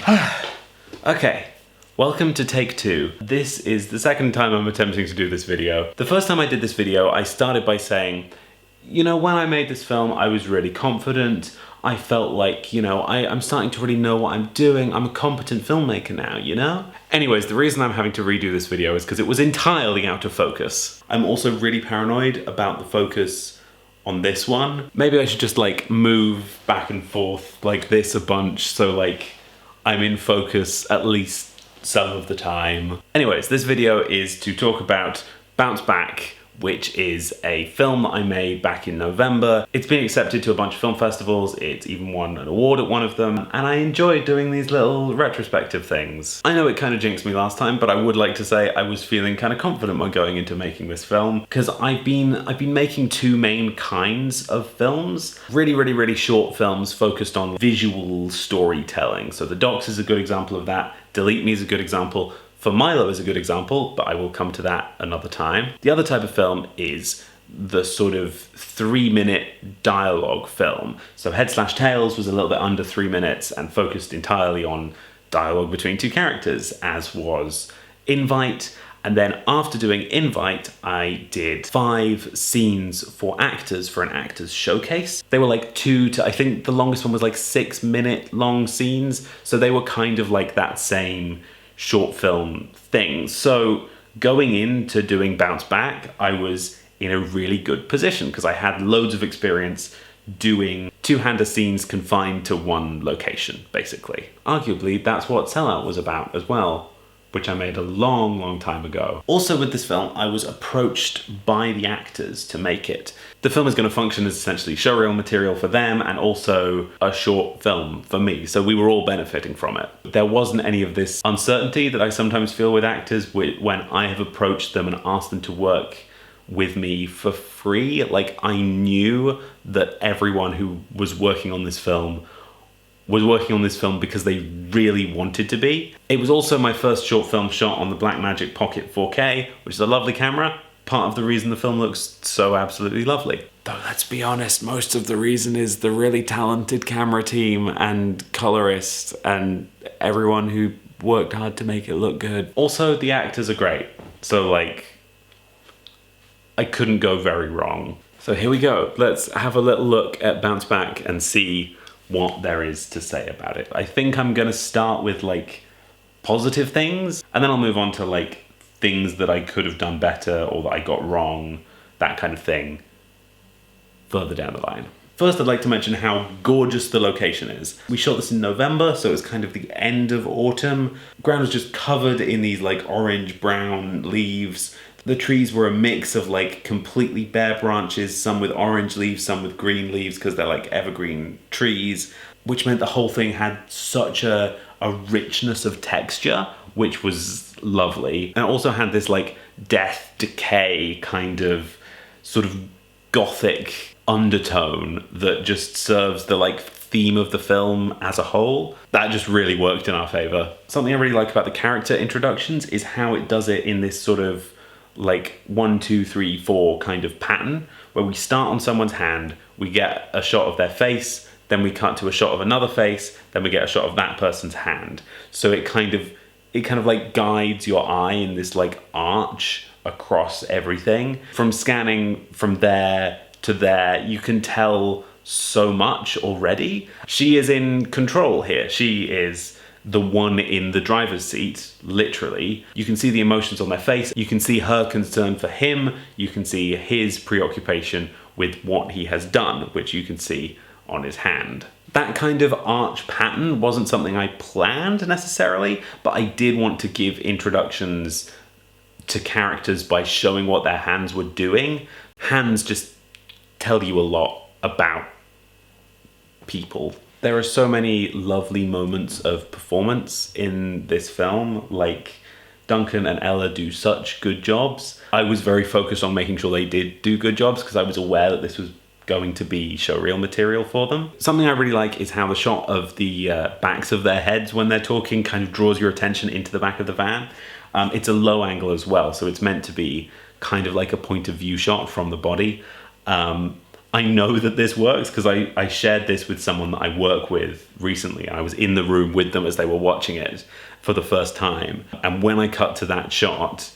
Okay, welcome to take two. This is the second time I'm attempting to do this video. The first time I did this video, I started by saying, you know, when I made this film, I was really confident. I felt like, you know, I'm starting to really know what I'm doing. I'm a competent filmmaker now, you know? Anyways, the reason I'm having to redo this video is because it was entirely out of focus. I'm also really paranoid about the focus on this one. Maybe I should just like move back and forth like this a bunch so like I'm in focus at least some of the time. Anyways, this video is to talk about Bounce Back, which is a film that I made back in November. It's been accepted to a bunch of film festivals. It's even won an award at one of them, and I enjoy doing these little retrospective things. I know it kind of jinxed me last time, but I would like to say I was feeling kind of confident when going into making this film, because I've been making two main kinds of films. Really short films focused on visual storytelling. So The Docs is a good example of that. Delete Me is a good example. For Milo is a good example, but I will come to that another time. The other type of film is the sort of 3-minute dialogue film. So Head/Tails was a little bit under 3 minutes and focused entirely on dialogue between two characters, as was Invite. And then after doing Invite, I did 5 scenes for actors for an actors showcase. They were like 2 to, I think the longest one was like 6-minute long scenes. So they were kind of like that same short film thing. So going into doing Bounce Back, I was in a really good position because I had loads of experience doing two-hander scenes confined to one location, basically. Arguably, that's what Sellout was about as well, which I made a long time ago. Also with this film, I was approached by the actors to make it. The film is going to function as essentially showreel material for them and also a short film for me, so we were all benefiting from it. There wasn't any of this uncertainty that I sometimes feel with actors when I have approached them and asked them to work with me for free. Like, I knew that everyone who was working on this film because they really wanted to be. It was also my first short film shot on the Blackmagic Pocket 4K, which is a lovely camera. Part of the reason the film looks so absolutely lovely. Though let's be honest, most of the reason is the really talented camera team and colorist and everyone who worked hard to make it look good. Also, the actors are great. So like, I couldn't go very wrong. So here we go. Let's have a little look at Bounce Back and see what there is to say about it. I think I'm gonna start with like positive things, and then I'll move on to like things that I could have done better or that I got wrong, that kind of thing, further down the line. First, I'd like to mention how gorgeous the location is. We shot this in November, so it's kind of the end of autumn. The ground was just covered in these like orange-brown leaves. The trees were a mix of like completely bare branches, some with orange leaves, some with green leaves, because they're like evergreen trees, which meant the whole thing had such a richness of texture, which was lovely. And it also had this like death, decay kind of sort of gothic undertone that just serves the like theme of the film as a whole. That just really worked in our favor. Something I really like about the character introductions is how it does it in this sort of like 1, 2, 3, 4 kind of pattern, where we start on someone's hand, we get a shot of their face, then we cut to a shot of another face, then we get a shot of that person's hand. So it kind of like guides your eye in this like arch across everything. From scanning from there to there, you can tell so much already. She is in control here. She is the one in the driver's seat, literally. You can see the emotions on their face. You can see her concern for him. You can see his preoccupation with what he has done, which you can see on his hand. That kind of arch pattern wasn't something I planned necessarily, but I did want to give introductions to characters by showing what their hands were doing. Hands just tell you a lot about people. There are so many lovely moments of performance in this film. Like, Duncan and Ella do such good jobs. I was very focused on making sure they did do good jobs because I was aware that this was going to be showreel material for them. Something I really like is how the shot of the backs of their heads when they're talking kind of draws your attention into the back of the van. It's a low angle as well, so it's meant to be kind of like a point of view shot from the body. I know that this works because I shared this with someone that I work with recently. I was in the room with them as they were watching it for the first time. And when I cut to that shot,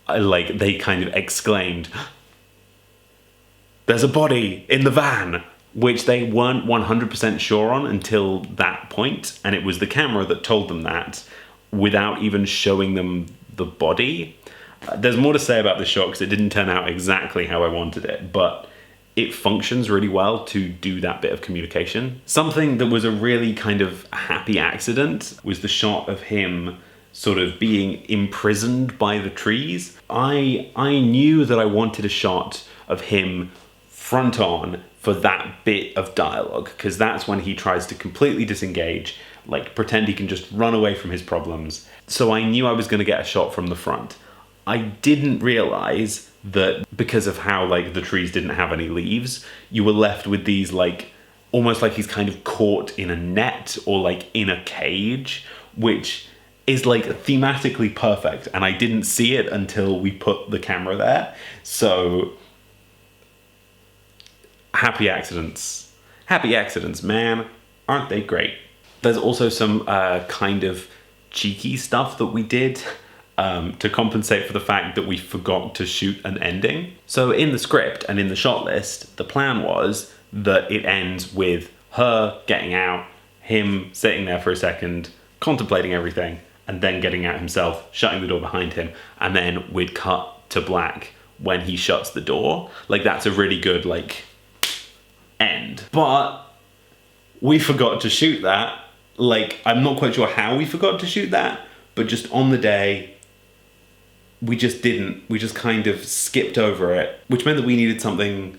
they kind of exclaimed, "There's a body in the van," which they weren't 100% sure on until that point. And it was the camera that told them that without even showing them the body. There's more to say about this shot because it didn't turn out exactly how I wanted it, but it functions really well to do that bit of communication. Something that was a really kind of happy accident was the shot of him sort of being imprisoned by the trees. I knew that I wanted a shot of him front on for that bit of dialogue, because that's when he tries to completely disengage, like pretend he can just run away from his problems. So I knew I was going to get a shot from the front. I didn't realize that because of how like the trees didn't have any leaves, you were left with these like almost like he's kind of caught in a net or like in a cage, which is like thematically perfect. And I didn't see it until we put the camera there. So happy accidents, man, aren't they great? There's also some kind of cheeky stuff that we did to compensate for the fact that we forgot to shoot an ending. So in the script and in the shot list, the plan was that it ends with her getting out, him sitting there for a second, contemplating everything, and then getting out himself, shutting the door behind him, and then we'd cut to black when he shuts the door. Like, that's a really good, like, end. But we forgot to shoot that. Like, I'm not quite sure how we forgot to shoot that, but just on the day, we just didn't. We just kind of skipped over it, which meant that we needed something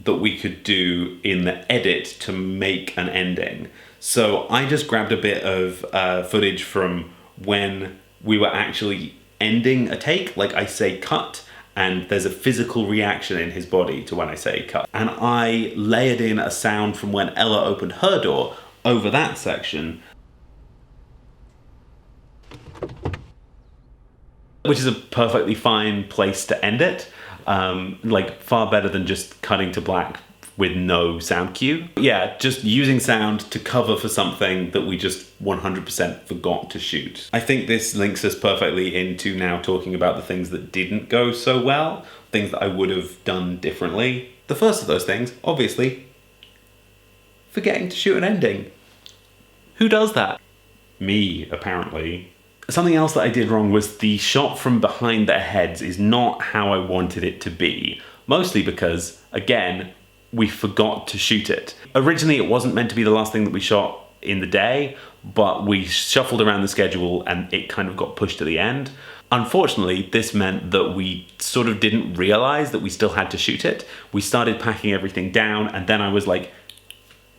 that we could do in the edit to make an ending. So I just grabbed a bit of footage from when we were actually ending a take, like I say cut, and there's a physical reaction in his body to when I say cut. And I layered in a sound from when Ella opened her door over that section, which is a perfectly fine place to end it. Like, far better than just cutting to black with no sound cue. Yeah, just using sound to cover for something that we just 100% forgot to shoot. I think this links us perfectly into now talking about the things that didn't go so well, things that I would have done differently. The first of those things, obviously, forgetting to shoot an ending. Who does that? Me, apparently. Something else that I did wrong was the shot from behind their heads is not how I wanted it to be. Mostly because, again, we forgot to shoot it. Originally, it wasn't meant to be the last thing that we shot in the day, but we shuffled around the schedule and it kind of got pushed to the end. Unfortunately, this meant that we sort of didn't realize that we still had to shoot it. We started packing everything down, and then I was like,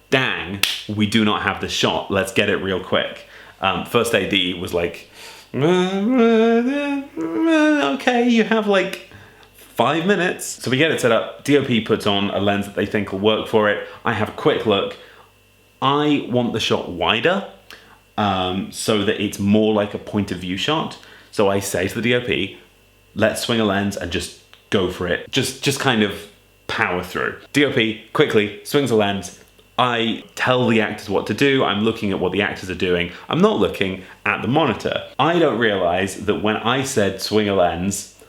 dang, we do not have the shot. Let's get it real quick. First AD was like, okay, you have like 5 minutes. So we get it set up. DOP puts on a lens that they think will work for it. I have a quick look. I want the shot wider so that it's more like a point of view shot. So I say to the DOP, let's swing a lens and just go for it. Just kind of power through. DOP quickly swings a lens. I tell the actors what to do. I'm looking at what the actors are doing. I'm not looking at the monitor. I don't realize that when I said swing a lens,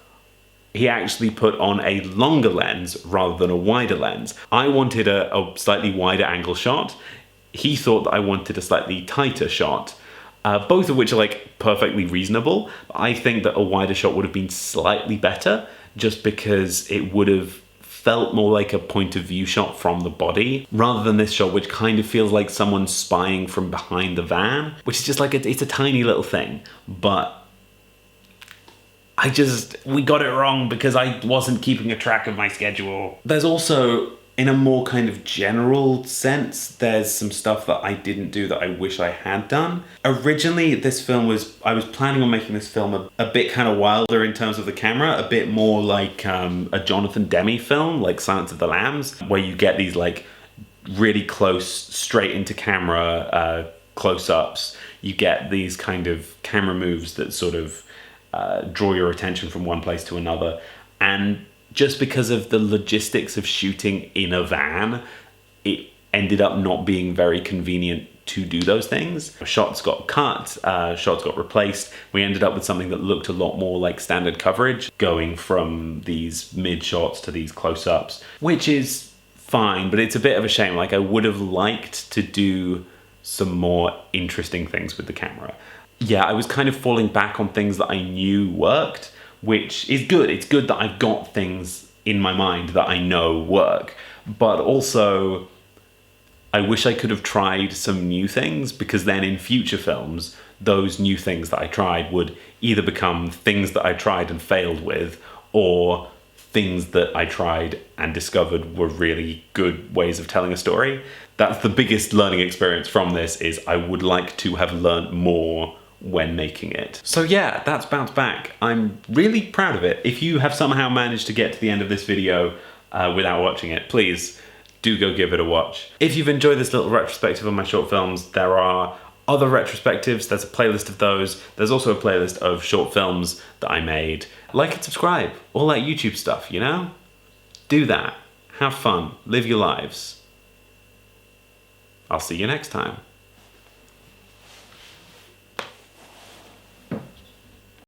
he actually put on a longer lens rather than a wider lens. I wanted a slightly wider angle shot. He thought that I wanted a slightly tighter shot, both of which are like perfectly reasonable. I think that a wider shot would have been slightly better just because it would have felt more like a point of view shot from the body rather than this shot, which kind of feels like someone spying from behind the van, which is just like, it's a tiny little thing, but we got it wrong because I wasn't keeping a track of my schedule. There's also, in a more kind of general sense, there's some stuff that I didn't do that I wish I had done. Originally, I was planning on making this film a bit kind of wilder in terms of the camera, a bit more like a Jonathan Demme film, like Silence of the Lambs, where you get these like really close, straight into camera close-ups. You get these kind of camera moves that sort of draw your attention from one place to another. And just because of the logistics of shooting in a van, it ended up not being very convenient to do those things. Shots got cut, shots got replaced. We ended up with something that looked a lot more like standard coverage, going from these mid shots to these close-ups, which is fine, but it's a bit of a shame. Like, I would have liked to do some more interesting things with the camera. Yeah, I was kind of falling back on things that I knew worked, which is good. It's good that I've got things in my mind that I know work, but also I wish I could have tried some new things, because then in future films, those new things that I tried would either become things that I tried and failed with, or things that I tried and discovered were really good ways of telling a story. That's the biggest learning experience from this, is I would like to have learned more when making it. So yeah, that's Bounce Back. I'm really proud of it. If you have somehow managed to get to the end of this video without watching it, please do go give it a watch. If you've enjoyed this little retrospective of my short films, there are other retrospectives. There's a playlist of those. There's also a playlist of short films that I made. Like and subscribe, all that YouTube stuff, you know? Do that. Have fun. Live your lives. I'll see you next time.